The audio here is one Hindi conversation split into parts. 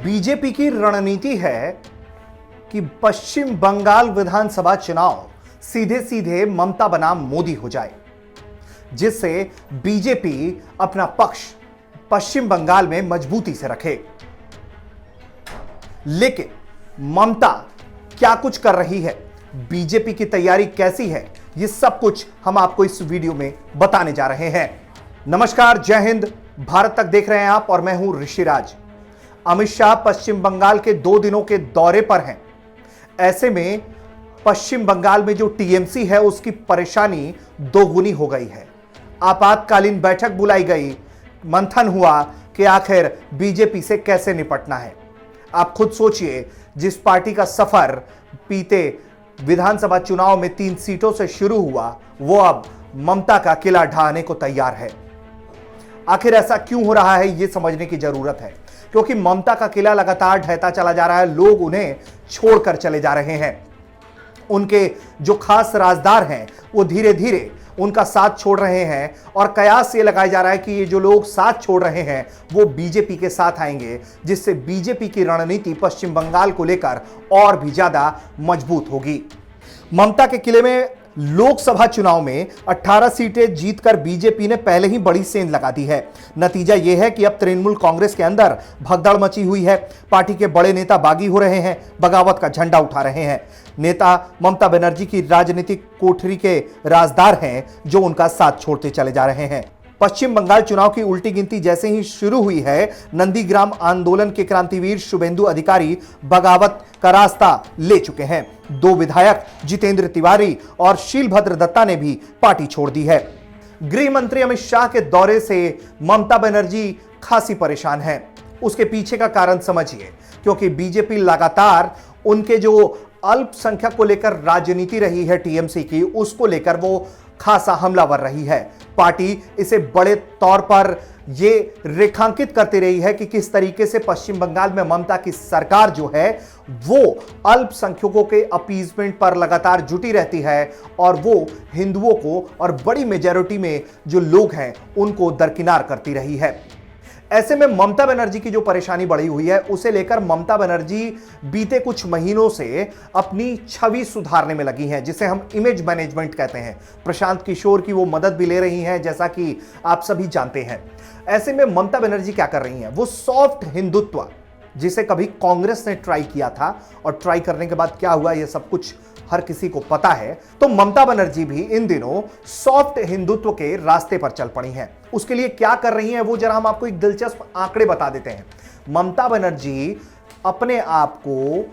बीजेपी की रणनीति है कि पश्चिम बंगाल विधानसभा चुनाव सीधे सीधे ममता बनाम मोदी हो जाए, जिससे बीजेपी अपना पक्ष पश्चिम बंगाल में मजबूती से रखे। लेकिन ममता क्या कुछ कर रही है, बीजेपी की तैयारी कैसी है, ये सब कुछ हम आपको इस वीडियो में बताने जा रहे हैं। नमस्कार, जय हिंद, भारत तक देख रहे हैं आप और मैं हूं ऋषिराज। अमित शाह पश्चिम बंगाल के 2 दिनों के दौरे पर हैं। ऐसे में पश्चिम बंगाल में जो टीएमसी है उसकी परेशानी दोगुनी हो गई है। आपातकालीन बैठक बुलाई गई, मंथन हुआ कि आखिर बीजेपी से कैसे निपटना है। आप खुद सोचिए, जिस पार्टी का सफर बीते विधानसभा चुनाव में 3 सीटों से शुरू हुआ, वो अब ममता का किला ढहाने को तैयार है। आखिर ऐसा क्यों हो रहा है, यह समझने की जरूरत है, क्योंकि ममता का किला लगातार ढहता चला जा रहा है। लोग उन्हें छोड़कर चले जा रहे हैं। उनके जो खास राजदार हैं वो धीरे धीरे उनका साथ छोड़ रहे हैं और कयास ये लगाया जा रहा है कि ये जो लोग साथ छोड़ रहे हैं वो बीजेपी के साथ आएंगे, जिससे बीजेपी की रणनीति पश्चिम बंगाल को लेकर और भी ज्यादा मजबूत होगी। ममता के किले में लोकसभा चुनाव में 18 सीटें जीतकर बीजेपी ने पहले ही बड़ी सेंध लगा दी है। नतीजा यह है कि अब तृणमूल कांग्रेस के अंदर भगदड़ मची हुई है। पार्टी के बड़े नेता बागी हो रहे हैं, बगावत का झंडा उठा रहे हैं। नेता ममता बनर्जी की राजनीतिक कोठरी के राजदार हैं जो उनका साथ छोड़ते चले जा रहे हैं। पश्चिम बंगाल चुनाव की उल्टी गिनती जैसे ही शुरू हुई है, नंदीग्राम आंदोलन के क्रांतिवीर शुभेंदु अधिकारी बगावत का रास्ता ले चुके हैं। 2 विधायक जितेंद्र तिवारी और शीलभद्र दत्ता ने भी पार्टी छोड़ दी है। गृह मंत्री अमित शाह के दौरे से ममता बनर्जी खासी परेशान है। उसके पीछे का कारण समझिए, क्योंकि बीजेपी लगातार उनके जो अल्पसंख्यक को लेकर राजनीति रही है टीएमसी की, उसको लेकर वो खासा हमलावर रही है। पार्टी इसे बड़े तौर पर ये रेखांकित करती रही है कि किस तरीके से पश्चिम बंगाल में ममता की सरकार जो है वो अल्पसंख्यकों के अपीजमेंट पर लगातार जुटी रहती है और वो हिंदुओं को और बड़ी मेजॉरिटी में जो लोग हैं उनको दरकिनार करती रही है। ऐसे में ममता बनर्जी की जो परेशानी बढ़ी हुई है, उसे लेकर ममता बनर्जी बीते कुछ महीनों से अपनी छवि सुधारने में लगी हैं, जिसे हम इमेज मैनेजमेंट कहते हैं। प्रशांत किशोर की वो मदद भी ले रही हैं, जैसा कि आप सभी जानते हैं। ऐसे में ममता बनर्जी क्या कर रही हैं, वो सॉफ्ट हिंदुत्व, जिसे कभी कांग्रेस ने ट्राई किया था और ट्राई करने के बाद क्या हुआ ये सब कुछ हर किसी को पता है, तो ममता बनर्जी भी इन दिनों सॉफ्ट हिंदुत्व के रास्ते पर चल पड़ी हैं। उसके लिए क्या कर रही हैं वो जरा हम आपको एक दिलचस्प आंकड़े बता देते हैं। ममता बनर्जी अपने आप को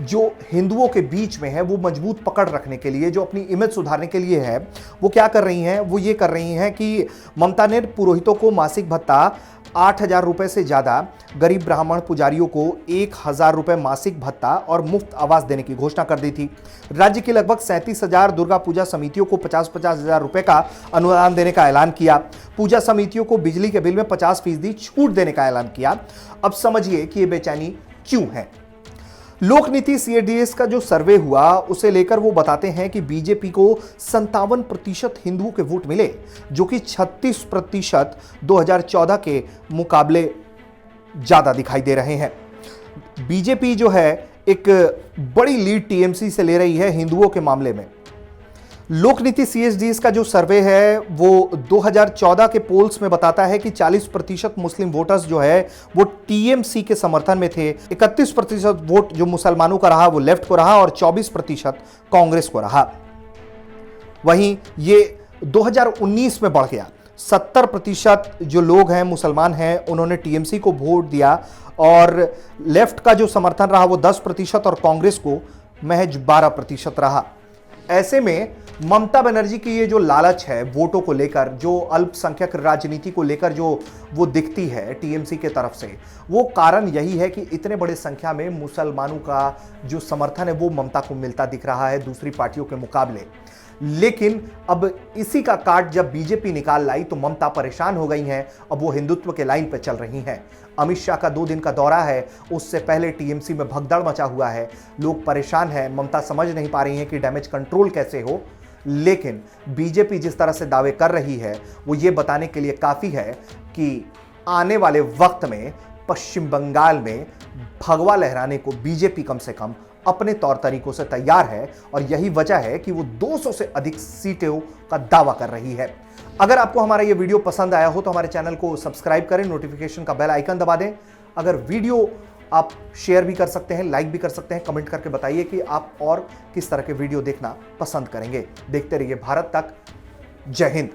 जो हिंदुओं के बीच में है वो मजबूत पकड़ रखने के लिए, जो अपनी इमेज सुधारने के लिए है, वो क्या कर रही हैं, वो ये कर रही हैं कि ममता ने पुरोहितों को मासिक भत्ता 8,000 रुपए से ज्यादा, गरीब ब्राह्मण पुजारियों को 1,000 रुपए मासिक भत्ता और मुफ्त आवास देने की घोषणा कर दी थी। राज्य के लगभग 37,000 दुर्गा पूजा समितियों को 50-50 हजार रुपए का अनुदान देने का ऐलान किया। पूजा समितियों को बिजली के बिल में 50% छूट देने का ऐलान किया। अब समझिए कि ये बेचैनी क्यों है। लोक नीति सीएडीएस का जो सर्वे हुआ उसे लेकर वो बताते हैं कि बीजेपी को 57% हिंदुओं के वोट मिले, जो कि 36% 2014 के मुकाबले ज्यादा दिखाई दे रहे हैं। बीजेपी जो है एक बड़ी लीड टीएमसी से ले रही है हिंदुओं के मामले में। लोक नीति सीएसडीएस का जो सर्वे है वो 2014 के पोल्स में बताता है कि 40% मुस्लिम वोटर्स जो है वो टीएमसी के समर्थन में थे। 31% वोट जो मुसलमानों का रहा वो लेफ्ट को रहा और 24% कांग्रेस को रहा। वहीं ये 2019 में बढ़ गया। 70% जो लोग हैं मुसलमान हैं उन्होंने टीएमसी को वोट दिया और लेफ्ट का जो समर्थन रहा वो 10% और कांग्रेस को महज 12% रहा। ऐसे में ममता बनर्जी की ये जो लालच है वोटों को लेकर, जो अल्पसंख्यक राजनीति को लेकर जो वो दिखती है टीएमसी के तरफ से, वो कारण यही है कि इतने बड़े संख्या में मुसलमानों का जो समर्थन है वो ममता को मिलता दिख रहा है दूसरी पार्टियों के मुकाबले। लेकिन अब इसी का काट जब बीजेपी निकाल लाई तो ममता परेशान हो गई हैं। अब वो हिंदुत्व के लाइन पर चल रही हैं। अमित शाह का 2 दिन का दौरा है, उससे पहले टीएमसी में भगदड़ मचा हुआ है। लोग परेशान हैं। ममता समझ नहीं पा रही हैं कि डैमेज कंट्रोल कैसे हो। लेकिन बीजेपी जिस तरह से दावे कर रही है वो ये बताने के लिए काफी है कि आने वाले वक्त में पश्चिम बंगाल में भगवा लहराने को बीजेपी कम से कम अपने तौर तरीकों से तैयार है और यही वजह है कि वो 200 से अधिक सीटों का दावा कर रही है। अगर आपको हमारा ये वीडियो पसंद आया हो तो हमारे चैनल को सब्सक्राइब करें, नोटिफिकेशन का बेल आइकन दबा दें। अगर वीडियो आप शेयर भी कर सकते हैं, लाइक भी कर सकते हैं, कमेंट करके बताइए कि आप और किस तरह के वीडियो देखना पसंद करेंगे। देखते रहिए भारत तक। जय हिंद।